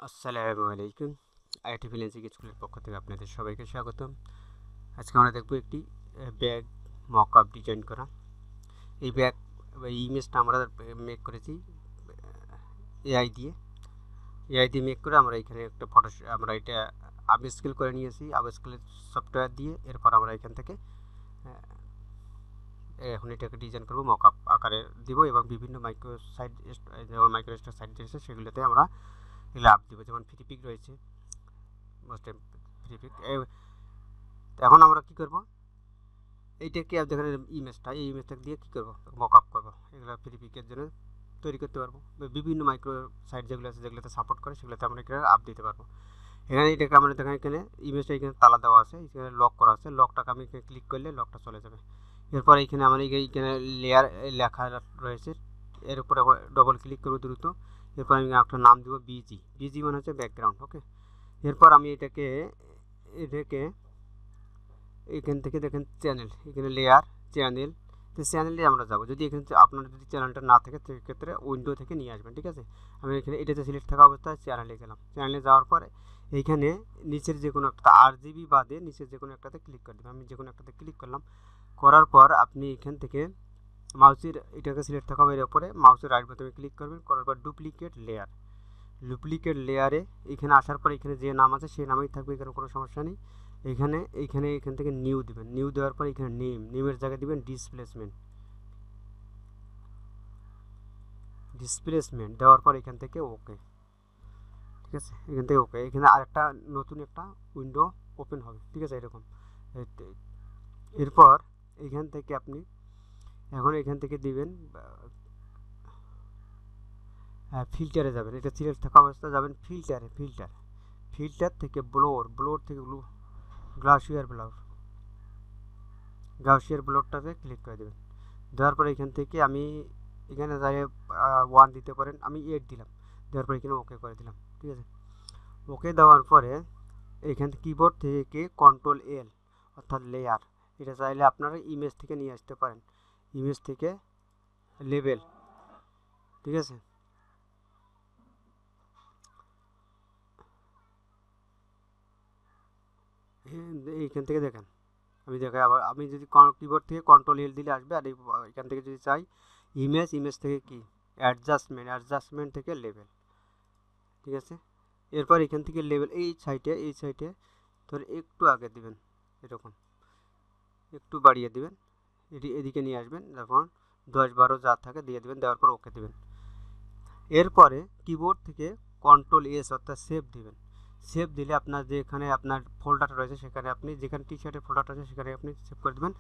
আসসালামু আলাইকুম। IT freelancing স্কুলের পক্ষ থেকে আপনাদের সবাইকে স্বাগতম। আজকে আমরা দেখব একটি ব্যাগ মকআপ ডিজাইন করা। এই ব্যাগ ইমেজটা আমরা মেক করেছি এআই দিয়ে মেক করে আমরা এখানে একটা ফটো আমরা এটা আপস্কেল করে নিয়েছি আপস্কেলের সফটওয়্যার দিয়ে। এরপর আমরা এখান থেকে এখন এটাকে ডিজাইন করব, মকআপ আকারে দিব এবং বিভিন্ন মাইক্রো সাইট যেমন মাইক্রো স্টার সাইট রয়েছে সেগুলোতে আমরা লাভ দিব, যেমন ফ্রিপিক রয়েছে ফ্রিপিক। এখন আমরা কি করব, এইটাকে দেখেন ইমেজটা, এই ইমেজটা দিয়ে কি করব, মকআপ করব। এগুলো ফ্রিপিকের জন্য তৈরি করতে পারবো। বিভিন্ন মাইক্রো সাইট যেগুলো আছে যেগুলোতে সাপোর্ট করে সেগুলোতে আমরা এখানে আপ দিতে পারবো। এখানে এটাকে আমরা দেখেন এখানে ইমেজটা এখানে তালা দেওয়া আছে, এখানে লক করা আছে। লকটাকে আমি ক্লিক করলে লকটা চলে যাবে। এরপর এখানে আমার এইখানে লেয়ার লেখা রয়েছে, এর উপরে ডবল ক্লিক করবো দ্রুত। এরপর আমি একটা নাম দেবো বিজি মানে হচ্ছে ব্যাকগ্রাউন্ড। ওকে, এরপর আমি এটাকে এখান থেকে দেখেন চ্যানেল, এখানে লেয়ার চ্যানেল, তো চ্যানেলে আমরা যাব। যদি এখানে আপনার যদি চ্যানেলটা না থাকে সেক্ষেত্রে উইন্ডো থেকে নিয়ে আসবেন, ঠিক আছে। আমি এখানে এটাতে সিলেক্ট থাকা অবস্থায় চ্যানেলে গেলাম। চ্যানেলে যাওয়ার পরে এইখানে নিচের যে কোনো একটা RGB বাদে নিচের যে কোনো একটাতে ক্লিক করে দেবেন। আমি যে কোনো একটাতে ক্লিক করলাম। করার পর আপনি এখান থেকে মাউসের এটাকে সিলেক্ট থাকা হবে, এর উপরে মাউসের রাইট বোতামে ক্লিক করবেন। করার পর ডুপ্লিকেট লেয়ারে এখানে আসার পর এখানে যে নাম আছে সেই নামেই থাকবে, এখানে কোনো সমস্যা নেই। এখান থেকে নিউ দিবেন। নিউ দেওয়ার পর এখানে নেমের জায়গায় দিবেন ডিসপ্লেসমেন্ট দেওয়ার পর এখান থেকে ওকে, ঠিক আছে। এখান থেকে ওকে, এখানে আরেকটা নতুন একটা উইন্ডো ওপেন হবে, ঠিক আছে, এরকম। এরপর এখান থেকে আপনি এখান থেকে দিবেন ফিল্টারে যাবেন। এটা সিলেক্ট থাকা অবস্থায় যাবেন ফিল্টার থেকে ব্লোর থেকে গ্লাসিয়ার ব্লোরটাতে ক্লিক করে দেবেন। দেওয়ার পরে এখান থেকে আমি এখানে যাই 1 দিতে পারেন, আমি 8 দিলাম। দেওয়ার পরে এখানে ওকে করে দিলাম, ঠিক আছে। ওকে দেওয়ার পরে এখান থেকে কিবোর্ড থেকে Ctrl+L অর্থাৎ লেয়ার, এটা চাইলে আপনারা ইমেজ থেকে নিয়ে আসতে পারেন, ইমেজ থেকে লেবেল, ঠিক আছে। এইখান থেকে দেখেন আমি দেখাই আবার, আমি যদি কিবোর্ড থেকে Ctrl+L দিলে আসবে। আর এখান থেকে যদি চাই ইমেজ থেকে কি অ্যাডজাস্টমেন্ট থেকে লেভেল, ঠিক আছে। এরপর এখান থেকে লেভেল এই সাইটে ধরে একটু আগে দিবেন, এরকম একটু বাড়িয়ে দিবেন, এদিকে নিয়ে আসবেন। যখন 10-12 যা থাকে দিয়ে দিবেন, দেওয়ার পর ওকে দিবেন। এরপরে কিবোর্ড থেকে Ctrl+S অর্থাৎ সেভ দিবেন। সেভ দিলে আপনার যেখানে আপনার ফোল্ডারটা রয়েছে সেখানে আপনি যেখানে টি শার্টের ফোল্ডারটা আছে সেখানে আপনি সেভ করে দেবেন।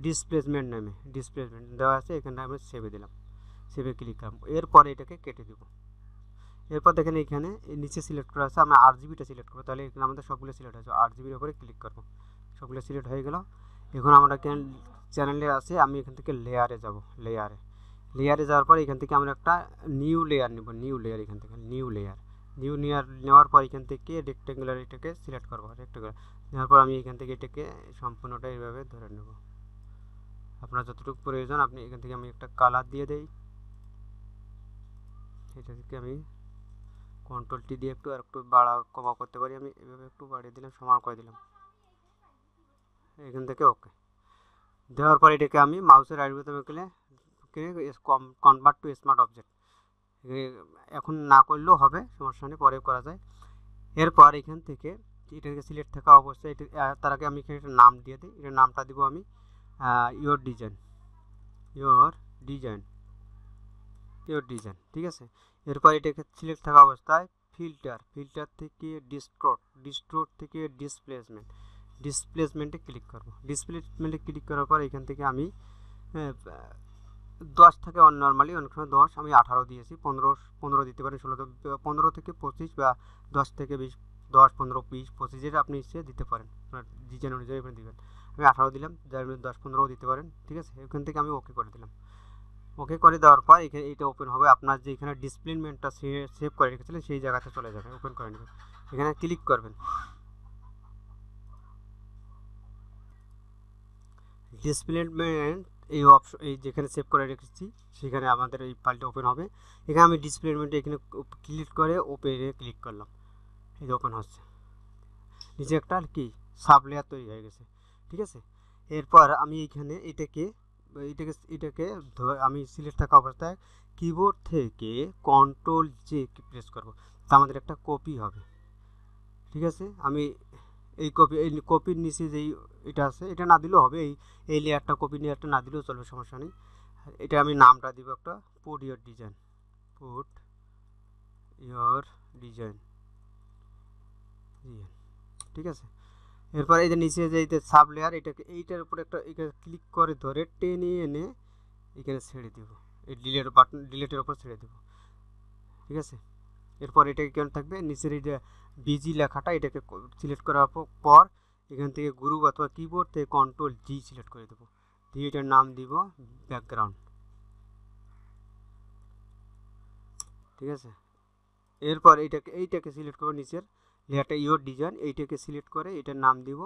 ডিসপ্লেসমেন্ট দেওয়া আছে, এখানে আমি সেভে দিলাম, সেভে ক্লিক করলাম। এরপরে এটাকে কেটে দেব। এরপর দেখেন এখানে নিচে সিলেক্ট করা আছে, আমি RGBটা সিলেক্ট করবো, তাহলে এখানে আমাদের সবগুলো সিলেক্ট হয়েছে। RGBর উপরে ক্লিক করবো, সবগুলো সিলেক্ট হয়ে গেল। এখন আমরা চ্যানেলে আছে, আমি এখান থেকে লেয়ারে যাব। লেয়ারে যাওয়ার পর এখান থেকে আমরা একটা নিউ লেয়ার নেব। এখান থেকে নিউ লেয়ার নেওয়ার পর এখান থেকে রেক্টেঙ্গুলার এটাকে সিলেক্ট করবো। নেওয়ার পর আমি এখান থেকে এটাকে সম্পূর্ণটা এইভাবে ধরে নেব। আপনার যতটুকু প্রয়োজন আপনি এখান থেকে আমি একটা কালার দিয়ে দেই। এটা থেকে আমি Ctrl+T দিয়ে একটু বাড়া কমা করতে পারি। আমি এভাবে একটু বাড়িয়ে দিলাম, সমান করে দিলাম, এখান থেকে ওকে দেওয়ার পর এটাকে আমি মাউসের রাইট বোতামে কনভার্ট টু স্মার্ট অবজেক্ট, এখন না করলেও হবে, সমস্যা নেই, পরে করা যায়। এরপর এখান থেকে এটাকে সিলেক্ট থাকা অবস্থায় তার আগে আমি এখানে একটা নাম দিয়ে দিই। এটার নামটা দিব আমি ইয়োর ডিজাইন, ঠিক আছে। এরপর এটাকে সিলেক্ট থাকা অবস্থায় ফিল্টার থেকে ডিস্টোর্ট থেকে ডিসপ্লেসমেন্টে ক্লিক করব। ডিসপ্লেসমেন্টে ক্লিক করার পর এখান থেকে আমি 10 থাকে নর্মালি, অনেক সময় 10, আমি 18 দিয়েছি। 15 দিতে পারেন, 15 থেকে 25 বা 10 থেকে 20, 10, 15, 20, 25 যেটা আপনি ইচ্ছে দিতে পারেন, আপনার ডিজাইন অনুযায়ী আপনি দিবেন। আমি 18 দিলাম, যার 10, 15 দিতে পারেন, ঠিক আছে। এখান থেকে আমি ওকে করে দিলাম। ওকে করে দেওয়ার পর এইটা ওপেন হবে। আপনার যে এখানে ডিসপ্লেসমেন্টটা সেভ করে রেখেছিলেন সেই জায়গাতে চলে যাবে, ওপেন করে নেবেন। এখানে ক্লিক করবেন, ডিসপ্লেসমেন্ট এই অপশন, এই যেখানে সেভ করে রেখেছি সেখানে আমাদের এই ফাইলটা ওপেন হবে। এখানে আমি ডিসপ্লে এলিমেন্টে এখানে ক্লিক করে ওপেনে ক্লিক করলাম, এই ওপেন হচ্ছে, নিচে একটা কি সাব লেয়ার তৈরি হয়ে গেছে। ঠিক আছে, এরপর আমি এইখানে এটাকে আমি সিলেক্ট থাকা অবস্থায় কিবোর্ড থেকে কন্ট্রোল জে প্রেস করব, তা আমাদের একটা কপি হবে। ঠিক আছে, আমি এই কপির নিচে যেই এটা আছে এটা না দিলেও হবে, এই লেয়ারটা কপি লেয়ারটা না দিলেও চলবে, সমস্যা নেই। এটা আমি নামটা দিব একটা put your design, put your design. ঠিক আছে, এরপর এই যে নিচে যে সাব লেয়ার, এটাকে এইটার উপরে একটা ক্লিক করে ধরে টেনে এনে এখানে ছেড়ে দিব, এই ডিলেটের উপর ছেড়ে দেব। ঠিক আছে, এরপর এটাকে কেমন থাকবে, নিচের এই যে বিজি লেখাটা এটাকে সিলেক্ট করার পর এখান থেকে গ্রুপ অথবা কিবোর্ড থেকে কন্ট্রোল জি সিলেক্ট করে দেবো, দিয়ে এটার নাম দিব ব্যাকগ্রাউন্ড। ঠিক আছে, এরপর এইটাকে সিলেক্ট করবো, নিচের লেয়ারটা ইয়োর ডিজাইন, এইটাকে সিলেক্ট করে এটার নাম দিব,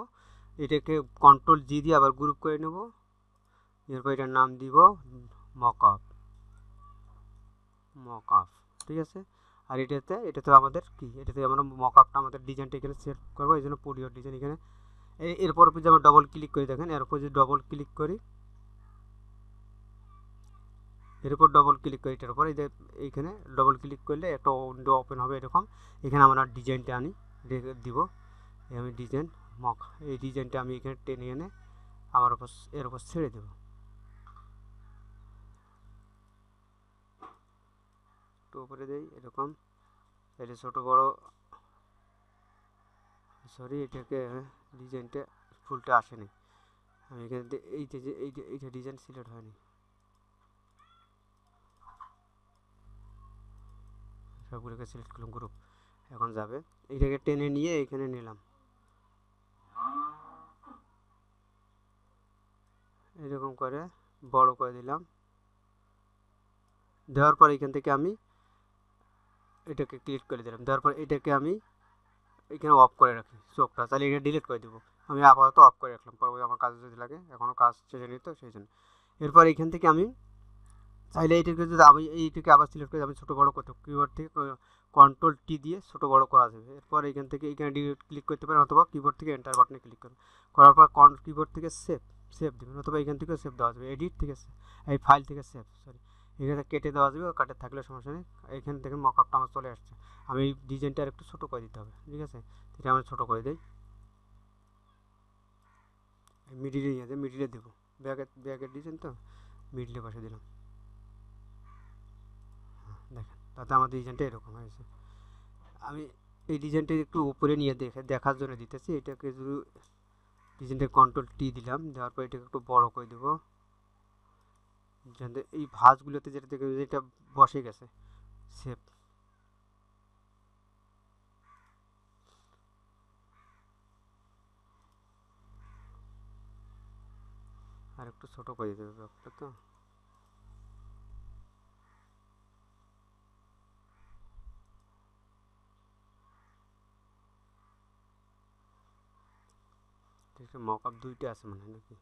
এটাকে কন্ট্রোল জি দিয়ে আবার গ্রুপ করে নেব। এরপর এটার নাম দিব মকআপ। ঠিক আছে, আর এটাতে আমাদের কি, এটাতে আমরা মকআপটা আমাদের ডিজাইনটা এখানে সেট করবো, এই জন্য পুট ইয়োর ডিজাইন এখানে। এরপর যদি আমরা ডবল ক্লিক করি, দেখেন এর উপর যদি ডবল ক্লিক করি, এটার উপর এইখানে ডবল ক্লিক করলে একটা উইন্ডো ওপেন হবে এরকম। এখানে আমরা ডিজাইনটা দিব, আমি ডিজাইন এই ডিজাইনটা আমি এখানে টেনে এনে এর উপর ছেড়ে দেব। একটু উপরে দেই এরকম, এটা ছোট বড়, সরি এটাকে ডিজাইনটা ফুলটা আসেনি, আমি এখানে এইটা ডিজাইন সিলেক্ট হয়নি, সবগুলোকে সিলেক্ট করলাম গ্রুপ, এখন যাবে, এইটাকে টেনে নিয়ে এখানে নিলাম, এরকম করে বড় করে দিলাম। দেওয়ার পর এখান থেকে আমি এটাকে ক্লিক করে দিলাম, দেওয়ার পর এটাকে আমি এখানে অফ করে রাখি চোখটা, তাহলে এটা ডিলিট করে দেবো। আমি আপাতত অফ করে রাখলাম, পরবর্তী আমার কাজে যদি লাগে, এখনও কাজ শেষে নিত সেই জন্য। এরপর এখান থেকে আমি চাইলে এইটাকে যদি আমি এইটাকে আবার সিলেক্ট করে আমি ছোটো বড়ো করতে, কিবোর্ড থেকে কন্ট্রোল টি দিয়ে ছোটো বড়ো করা যাবে। এরপর এখান থেকে এখানে ডিলিট ক্লিক করতে পারেন, অথবা কিবোর্ড থেকে এন্টার বাটনে ক্লিক করুন, করার পর কিবোর্ড থেকে সেভ দেবেন, অথবা এখান থেকেও সেভ দেওয়া যাবে, এডিট, ঠিক আছে, এই ফাইল থেকে এখানে কেটে দেওয়া যাবে, কাটে থাকলে সমস্যা নেই। এখানে দেখেন মকআপটা আমার চলে আসছে, আমি ডিজাইনটা আর একটু ছোটো করে দিতে হবে। ঠিক আছে, এটা আমি ছোটো করে দিই, মিডিলে নিয়ে যাই, মিডিলে দেবো, ব্যাগের ডিজাইন তো মিডিলে বসে দিলাম। দেখেন তাতে আমার ডিজাইনটা এরকম হয়েছে। আমি এই ডিজাইনটা একটু উপরে নিয়ে দেখার জন্য দিতেছি, এটাকে যদি ডিজাইনটা কন্ট্রোল টি দিলাম, দেওয়ার পর এটাকে একটু বড় করে দেবো, যাতে এই ভাঁজগুলোতে যেটা বসে গেছে সেভ। আর একটু ছোট করে দিতে হবে ব্যাপারটা তো। মকআপ দুইটা আছে মনে হয় নাকি,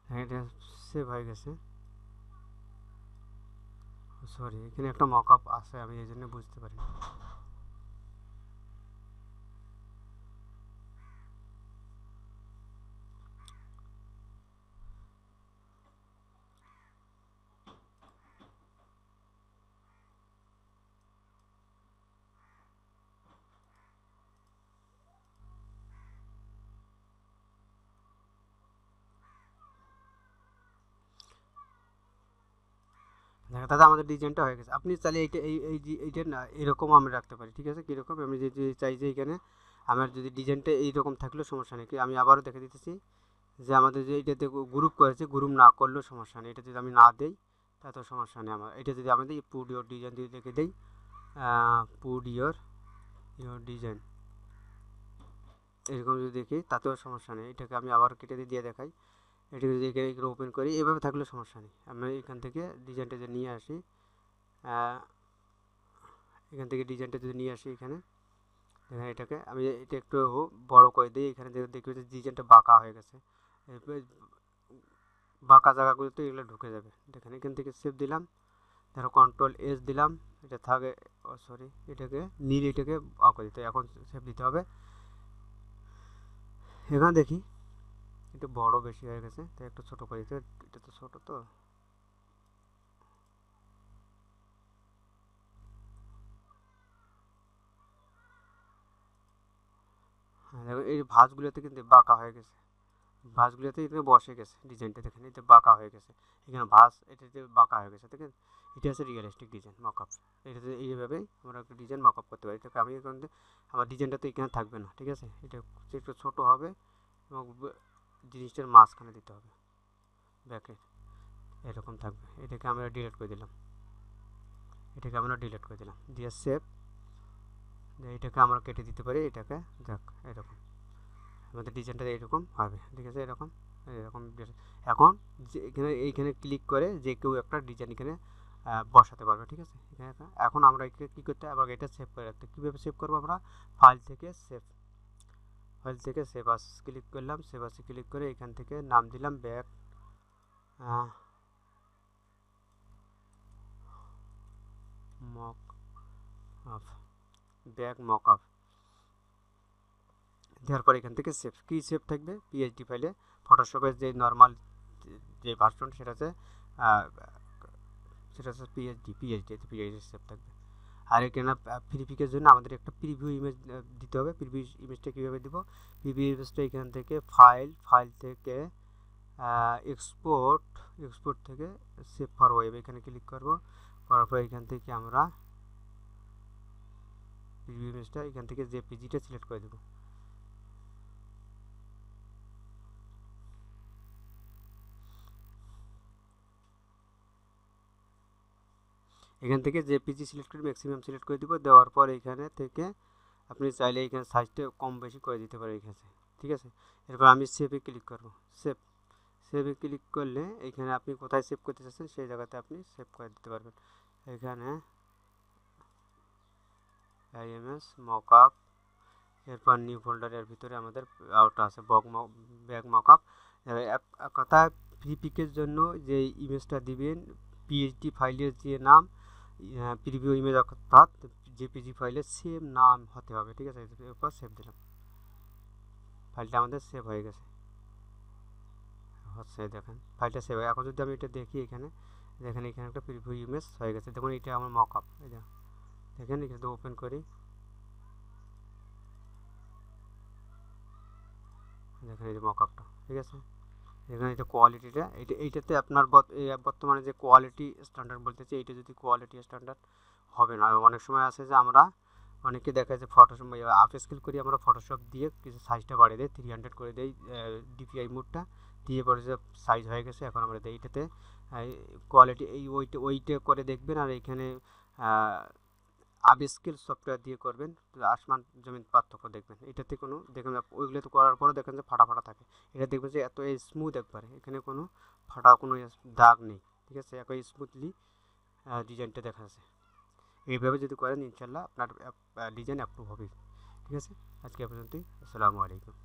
হ্যাঁ এটা সেভ হয়ে গেছে। সরি এখানে একটা মকআপ আছে, আমি এই জন্য বুঝতে পারি। দেখো দাদা আমাদের ডিজাইনটা হয়ে গেছে। আপনি চাইলে এইটা না এরকম আমি রাখতে পারি। ঠিক আছে, কীরকম আমি যদি চাই যে এখানে আমার যদি ডিজাইনটা এইরকম থাকলেও সমস্যা নেই, আমি আবারও দেখে দিতেছি যে আমাদের যে এইটাতে গ্রুপ করেছে, গ্রুপ না করলেও সমস্যা নেই, এটা যদি আমি না দিই তাতেও সমস্যা নেই। আমার এটা যদি আমাদের পুরো ডিজাইন দিয়ে রেখে দিই, পুট ইয়োর ডিজাইন, এরকম যদি দেখি তাতেও সমস্যা নেই। এটাকে আমি আবার কেটে দিয়ে দেখাই। এটাকে যদি এখানে ওপেন করি, এভাবে থাকলে সমস্যা নেই। আমি এখান থেকে ডিজাইনটা যদি নিয়ে আসি, এখান থেকে ডিজাইনটা যদি নিয়ে আসি এখানে এটাকে আমি এটা একটু বড় করে দিই। এখানে দেখবে যে ডিজাইনটা বাঁকা হয়ে গেছে, বাঁকা জায়গাগুলোতে এগুলো ঢুকে যাবে। দেখেন এখান থেকে সেভ দিলাম, ধরো কন্ট্রোল S দিলাম, এটা থাকে সরি এটাকে নীল, এটাকে করে দিতে, এখন সেভ দিতে হবে। এখানে দেখি একটু বড় বেশি হয়ে গেছে, তাই একটু ছোট করে দিতে, এটা তো ছোট তো। দেখো এই ভাঁজগুলোতে কিন্তু বাঁকা হয়ে গেছে, ভাঁজগুলোতে এখানে বসে গেছে ডিজাইনটা, দেখেন এতে বাঁকা হয়ে গেছে, এখানে ভাঁজ এটাতে বাঁকা হয়ে গেছে। দেখেন এটা হচ্ছে রিয়েলিস্টিক ডিজাইন মকআপ। এটাতে এইভাবেই আমরা একটা ডিজাইন মকআপ করতে পারি। এটাকে আমি এখন আমার ডিজাইনটা তো এখানে থাকবে না, ঠিক আছে, এটা একটু ছোট হবে এবং জিনিসটার মাঝখানে দিতে হবে, ব্যাকে এরকম থাকবে। এটাকে আমরা ডিলিট করে দিলাম, দিয়ে সেভ। এটাকে আমরা কেটে দিতে পারি, এটাকে দেখ এরকম আমাদের ডিজাইনটা এরকম হবে, ঠিক আছে, এরকম এরকম। এখন যে এইখানে ক্লিক করে যে কেউ একটা ডিজাইন এখানে বসাতে পারবে, ঠিক আছে। এখন আমরা কী করতে হবে, এটা সেভ করে রাখতে। কীভাবে সেভ করবো, আমরা ফাইল থেকে সেভ আস ক্লিক করলাম, সেভ আসে ক্লিক করে এখান থেকে নাম দিলাম ব্যাক মকআপ, দেওয়ার পর এখান থেকে সেভ, কি সেভ থাকবে, পিএইচডি ফাইলে ফটোশপের যে নর্মাল যে ভার্সন সেটা হচ্ছে পিএইচডি সেভ থাকবে। আর এখানে প্রিভিউয়ের জন্য আমাদের একটা প্রিভিউ ইমেজ দিতে হবে। প্রিভিউ ইমেজটা কীভাবে দিব, প্রিভিউ ইমেজটা এখান থেকে ফাইল থেকে এক্সপোর্ট থেকে সেভ ফর ওয়েব এখানে ক্লিক করব, করার পর এখান থেকে আমরা প্রিভিউ ইমেজটা এখান থেকে জেপিজিটা সিলেক্ট করে দেব। এখান থেকে জেপিজি সিলেক্ট করে ম্যাক্সিমাম সিলেক্ট করে দিব। দেওয়ার পর এখানে থেকে আপনি চাইলে এখানে সাইজটা কম বেশি করে দিতে পারেন এখানে, ঠিক আছে। এরপর আমি সেভে ক্লিক করব। সেভে ক্লিক করলে এখানে আপনি কোথায় সেভ করতে চাচ্ছেন সেই জায়গাতে আপনি সেভ করে দিতে পারবেন। এখানে আইএমএস মকআপ, এরপর নিউ ফোল্ডারের ভিতরে আমাদের আউটটা আছে ব্যাক মকআপ। কথায় প্রিপিকের জন্য যে ইমেজটা দিবেন, পিএইচডি ফাইলের যে নাম প্রিভিউ ইমেজ অর্থাৎ জেপিজি ফাইলের সেম নাম হতে হবে, ঠিক আছে। এরপর সেভ দিলাম, ফাইলটা আমাদের সেভ হয়ে গেছে, হচ্ছে দেখেন ফাইলটা সেভ হয়ে। এখন যদি আমি এটা দেখি এখানে দেখেন এখানে একটা প্রিভিউ ইমেজ হয়ে গেছে, দেখুন এটা আমার মকআপ। এটা দেখেন এখানে ওপেন করি, দেখেন এই যে মকআপটা, ঠিক আছে। এখানে এটা কোয়ালিটিটা এইটাতে আপনার বর্তমানে যে কোয়ালিটি স্ট্যান্ডার্ড বলতেছে, এইটা যদি কোয়ালিটি স্ট্যান্ডার্ড হবে না। অনেক সময় আছে যে আমরা অনেকে দেখা যায় ফটোশপ আপ স্কেল করি, আমরা ফটোশপ দিয়ে কিছু সাইজটা বাড়িয়ে দিই, 300 করে দিই ডিপিআই মোডটা দিয়ে, পরে যে সাইজ হয়ে গেছে। এখন আমরা এইটাতে কোয়ালিটি এই ওইটা করে দেখবেন। আর এখানে আপস্কেল সফটওয়্যার দিয়ে করবেন, আসমান জমিন পার্থক্য দেখবেন। এটাতে কোনো দেখবেন ওইগুলো তো করার পরে দেখেন যে ফাটা থাকে, এটা দেখবেন যে এত স্মুথ একবারে, এখানে কোনো ফাটা কোনো দাগ নেই, ঠিক আছে, একই স্মুথলি ডিজাইনটা দেখা যাচ্ছে। এইভাবে যদি করেন ইনশাল্লাহ আপনার ডিজাইন অ্যাপ্রুভ হবে, ঠিক আছে। আজকে পর্যন্তই, আসসালামু আলাইকুম।